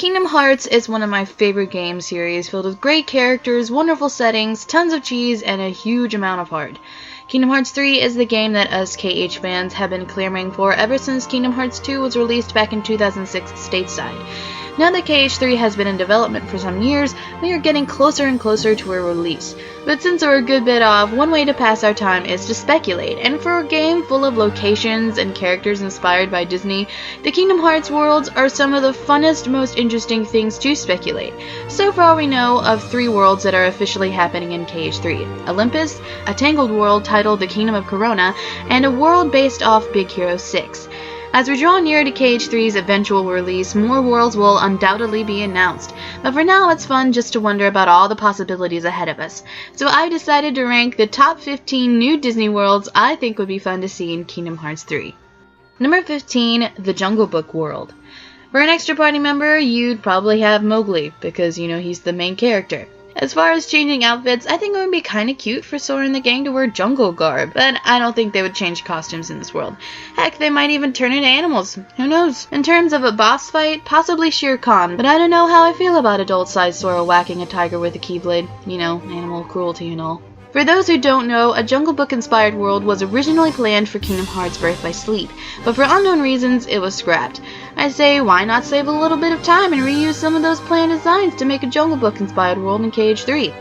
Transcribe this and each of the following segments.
Kingdom Hearts is one of my favorite game series, filled with great characters, wonderful settings, tons of cheese, and a huge amount of heart. Kingdom Hearts 3 is the game that us KH fans have been clamoring for ever since Kingdom Hearts 2 was released back in 2006 stateside. Now that KH3 has been in development for some years, we are getting closer and closer to a release. But since we're a good bit off, one way to pass our time is to speculate, and for a game full of locations and characters inspired by Disney, the Kingdom Hearts worlds are some of the funnest, most interesting things to speculate. So far we know of 3 worlds that are officially happening in KH3. Olympus, a tangled world titled the Kingdom of Corona, and a world based off Big Hero 6. As we draw near to KH3's eventual release, more worlds will undoubtedly be announced, but for now it's fun just to wonder about all the possibilities ahead of us. So I decided to rank the top 15 new Disney worlds I think would be fun to see in Kingdom Hearts 3. Number 15, the Jungle Book World. For an extra party member, you'd probably have Mowgli, because he's the main character. As far as changing outfits, I think it would be kinda cute for Sora and the gang to wear jungle garb, but I don't think they would change costumes in this world. Heck, they might even turn into animals. Who knows? In terms of a boss fight, possibly Shere Khan, but I don't know how I feel about adult-sized Sora whacking a tiger with a keyblade. Animal cruelty and all. For those who don't know, a Jungle Book-inspired world was originally planned for Kingdom Hearts Birth by Sleep, but for unknown reasons, it was scrapped. I say, why not save a little bit of time and reuse some of those planned designs to make a Jungle Book-inspired world in KH3?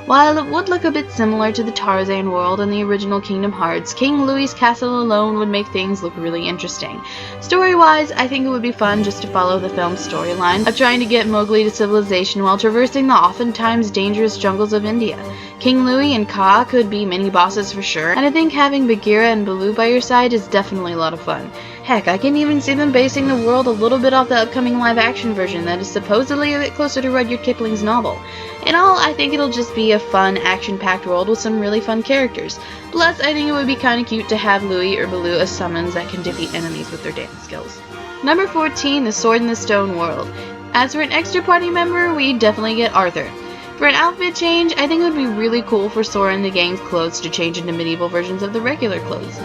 While it would look a bit similar to the Tarzan world in the original Kingdom Hearts, King Louie's castle alone would make things look really interesting. Story-wise, I think it would be fun just to follow the film's storyline of trying to get Mowgli to civilization while traversing the oftentimes dangerous jungles of India. King Louie and Kaa could be mini-bosses for sure, and I think having Bagheera and Baloo by your side is definitely a lot of fun. Heck, I can even see them basing the world a little bit off the upcoming live-action version that is supposedly a bit closer to Rudyard Kipling's novel. In all, I think it'll just be a fun, action-packed world with some really fun characters. Plus, I think it would be kinda cute to have Louie or Baloo as summons that can defeat enemies with their dance skills. Number 14, the Sword in the Stone World. As for an extra party member, we definitely get Arthur. For an outfit change, I think it would be really cool for Sora and the gang's clothes to change into medieval versions of the regular clothes.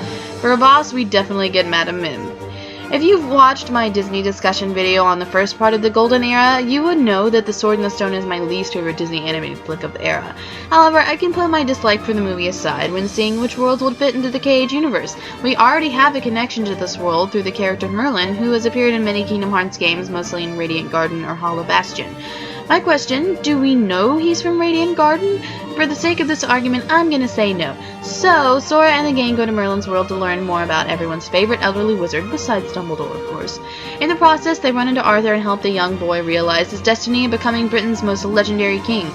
For a boss, we definitely get Madame Mim. If you've watched my Disney discussion video on the first part of the Golden Era, you would know that The Sword in the Stone is my least favorite Disney animated flick of the era. However, I can put my dislike for the movie aside when seeing which worlds would fit into the KH universe. We already have a connection to this world through the character Merlin, who has appeared in many Kingdom Hearts games, mostly in Radiant Garden or Hollow Bastion. My question, do we know he's from Radiant Garden? For the sake of this argument, I'm gonna say no. So, Sora and the gang go to Merlin's world to learn more about everyone's favorite elderly wizard, besides Dumbledore, of course. In the process, they run into Arthur and help the young boy realize his destiny of becoming Britain's most legendary king.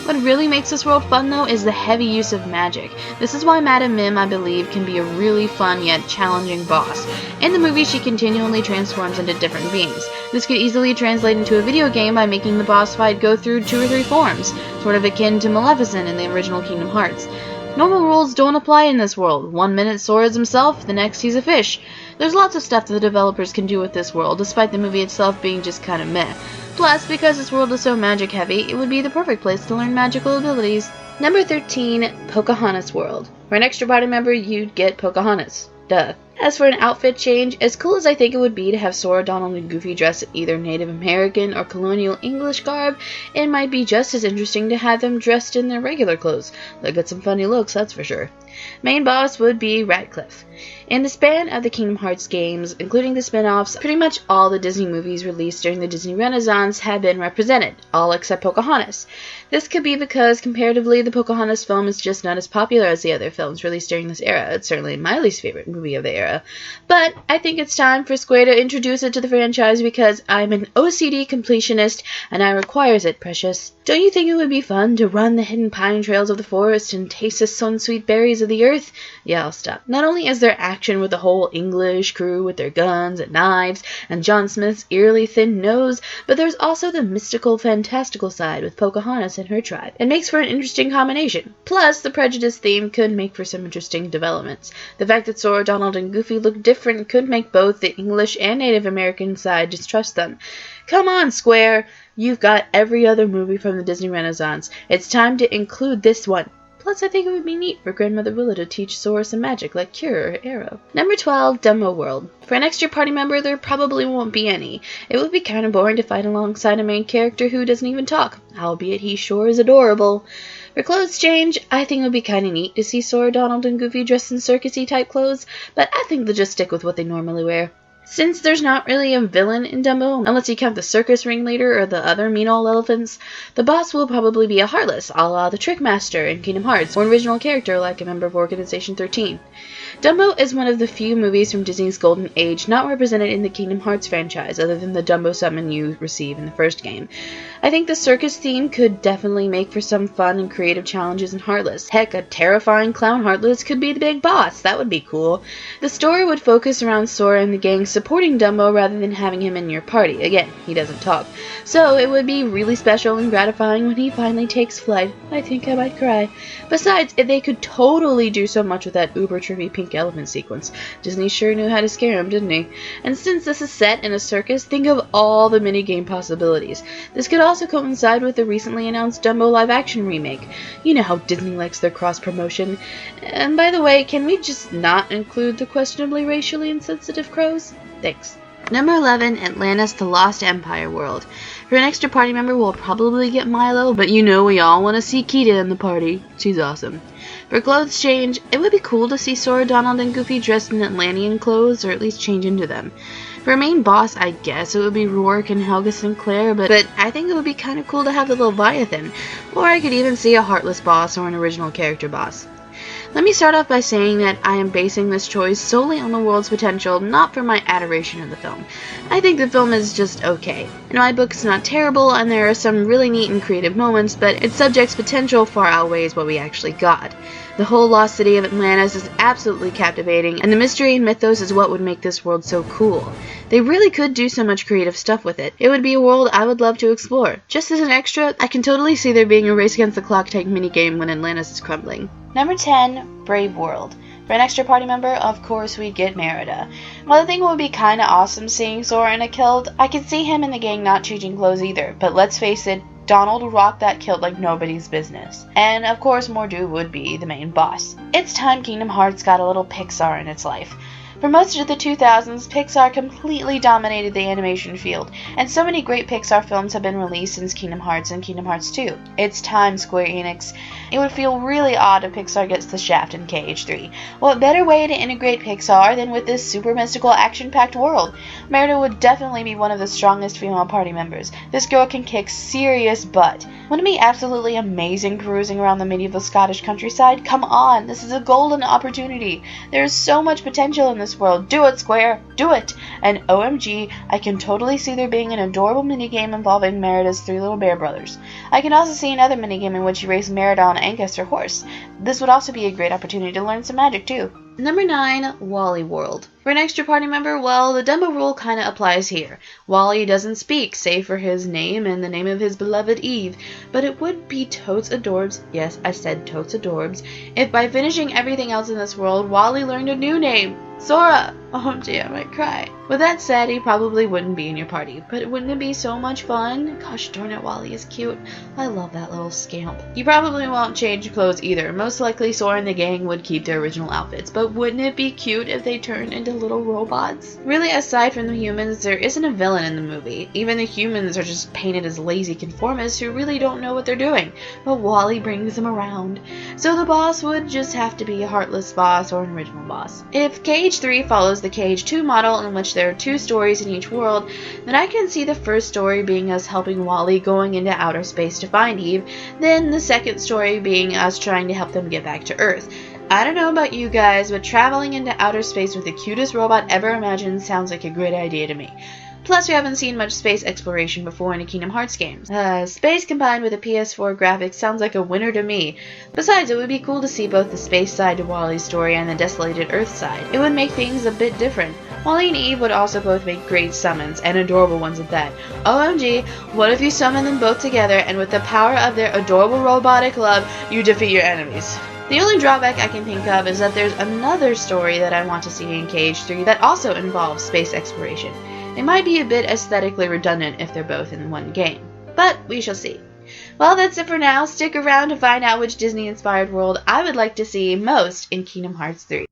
What really makes this world fun, though, is the heavy use of magic. This is why Madame Mim, I believe, can be a really fun yet challenging boss. In the movie, she continually transforms into different beings. This could easily translate into a video game by making the boss fight go through 2 or 3 forms, sort of akin to Maleficent in the original Kingdom Hearts. Normal rules don't apply in this world. One minute Sora's himself, the next he's a fish. There's lots of stuff that the developers can do with this world, despite the movie itself being just kinda meh. Plus, because this world is so magic heavy, it would be the perfect place to learn magical abilities. Number 13, Pocahontas World. For an extra party member, you'd get Pocahontas. Duh. As for an outfit change, as cool as I think it would be to have Sora, Donald, and Goofy dress in either Native American or colonial English garb, it might be just as interesting to have them dressed in their regular clothes. They'll get some funny looks, that's for sure. Main boss would be Ratcliffe. In the span of the Kingdom Hearts games, including the spin-offs, pretty much all the Disney movies released during the Disney Renaissance have been represented, all except Pocahontas. This could be because, comparatively, the Pocahontas film is just not as popular as the other films released during this era. It's certainly my least favorite movie of the era. But I think it's time for Square to introduce it to the franchise because I'm an OCD completionist and I requires it, precious. Don't you think it would be fun to run the hidden pine trails of the forest and taste the sun-sweet berries of the earth? Yeah, I'll stop. Not only is there action with the whole English crew with their guns and knives and John Smith's eerily thin nose, but there's also the mystical, fantastical side with Pocahontas and her tribe. It makes for an interesting combination. Plus, the prejudice theme could make for some interesting developments. The fact that Sora, Donald, and Goofy look different could make both the English and Native American side distrust them. Come on, Square! You've got every other movie from the Disney Renaissance. It's time to include this one. Plus, I think it would be neat for Grandmother Willow to teach Sora some magic like Cure or Arrow. Number 12, Dumbo World. For an extra party member, there probably won't be any. It would be kind of boring to fight alongside a main character who doesn't even talk, albeit he sure is adorable. For clothes change, I think it would be kind of neat to see Sora, Donald, and Goofy dressed in circus-y type clothes, but I think they'll just stick with what they normally wear. Since there's not really a villain in Dumbo, unless you count the circus ringleader or the other mean old elephants, the boss will probably be a Heartless, a la the Trickmaster in Kingdom Hearts, or an original character like a member of Organization 13. Dumbo is one of the few movies from Disney's golden age not represented in the Kingdom Hearts franchise, other than the Dumbo summon you receive in the first game. I think the circus theme could definitely make for some fun and creative challenges in Heartless. Heck, a terrifying clown Heartless could be the big boss. That would be cool. The story would focus around Sora and the gang supporting Dumbo rather than having him in your party. Again, he doesn't talk. So it would be really special and gratifying when he finally takes flight. I think I might cry. Besides, they could totally do so much with that uber trippy pink elephant sequence. Disney sure knew how to scare him, didn't he? And since this is set in a circus, think of all the minigame possibilities. This could also coincide with the recently announced Dumbo live-action remake. You know how Disney likes their cross-promotion. And by the way, can we just not include the questionably racially insensitive crows? Thanks. Number 11, Atlantis, the Lost Empire World. For an extra party member, we'll probably get Milo, but you know we all want to see Kita in the party. She's awesome. For clothes change, it would be cool to see Sora, Donald, and Goofy dressed in Atlantean clothes, or at least change into them. For a main boss, I guess it would be Rourke and Helga Sinclair, but I think it would be kind of cool to have the Leviathan, or I could even see a Heartless boss or an original character boss. Let me start off by saying that I am basing this choice solely on the world's potential, not for my adoration of the film. I think the film is just okay. In my book, it's not terrible, and there are some really neat and creative moments, but its subject's potential far outweighs what we actually got. The whole lost city of Atlantis is absolutely captivating, and the mystery and mythos is what would make this world so cool. They really could do so much creative stuff with it. It would be a world I would love to explore. Just as an extra, I can totally see there being a race against the clock type minigame when Atlantis is crumbling. Number 10, Brave World. For an extra party member, of course we'd get Merida. While I think it would be kinda awesome seeing Sora in a kilt, I could see him and the gang not changing clothes either, but let's face it, Donald would rock that kilt like nobody's business. And of course Mordu would be the main boss. It's time Kingdom Hearts got a little Pixar in its life. For most of the 2000s, Pixar completely dominated the animation field, and so many great Pixar films have been released since Kingdom Hearts and Kingdom Hearts 2. It's time, Square Enix. It would feel really odd if Pixar gets the shaft in KH3. What better way to integrate Pixar than with this super mystical, action-packed world? Merida would definitely be one of the strongest female party members. This girl can kick serious butt. Wouldn't it be absolutely amazing cruising around the medieval Scottish countryside? Come on, this is a golden opportunity. There is so much potential in this world. Do it, Square! Do it! And OMG, I can totally see there being an adorable minigame involving Merida's three little bear brothers. I can also see another minigame in which you race Merida on Angus, her horse. This would also be a great opportunity to learn some magic too. Number 9, Wally World. For an extra party member, well, the Dumbo rule kinda applies here. Wally doesn't speak, save for his name and the name of his beloved Eve, but it would be totes adorbs, yes, I said totes adorbs, if by finishing everything else in this world, Wally learned a new name. Sora! Oh gee, I might cry. With that said, he probably wouldn't be in your party, but wouldn't it be so much fun? Gosh darn it, Wally is cute. I love that little scamp. You probably won't change clothes either. Most likely Sora and the gang would keep their original outfits, but wouldn't it be cute if they turned into little robots? Really, aside from the humans, there isn't a villain in the movie. Even the humans are just painted as lazy conformists who really don't know what they're doing, but Wally brings them around. So the boss would just have to be a heartless boss or an original boss. If KH3 follows the KH2 model in which there are 2 stories in each world, then I can see the first story being us helping Wally going into outer space to find Eve, then the second story being us trying to help them get back to Earth. I don't know about you guys, but traveling into outer space with the cutest robot ever imagined sounds like a great idea to me. Plus, we haven't seen much space exploration before in a Kingdom Hearts game. Space combined with a PS4 graphics sounds like a winner to me. Besides, it would be cool to see both the space side to Wally's story and the desolated Earth side. It would make things a bit different. Wally and Eve would also both make great summons, and adorable ones at that. OMG, what if you summon them both together, and with the power of their adorable robotic love, you defeat your enemies? The only drawback I can think of is that there's another story that I want to see in KH3 that also involves space exploration. It might be a bit aesthetically redundant if they're both in one game, but we shall see. Well, that's it for now. Stick around to find out which Disney-inspired world I would like to see most in Kingdom Hearts 3.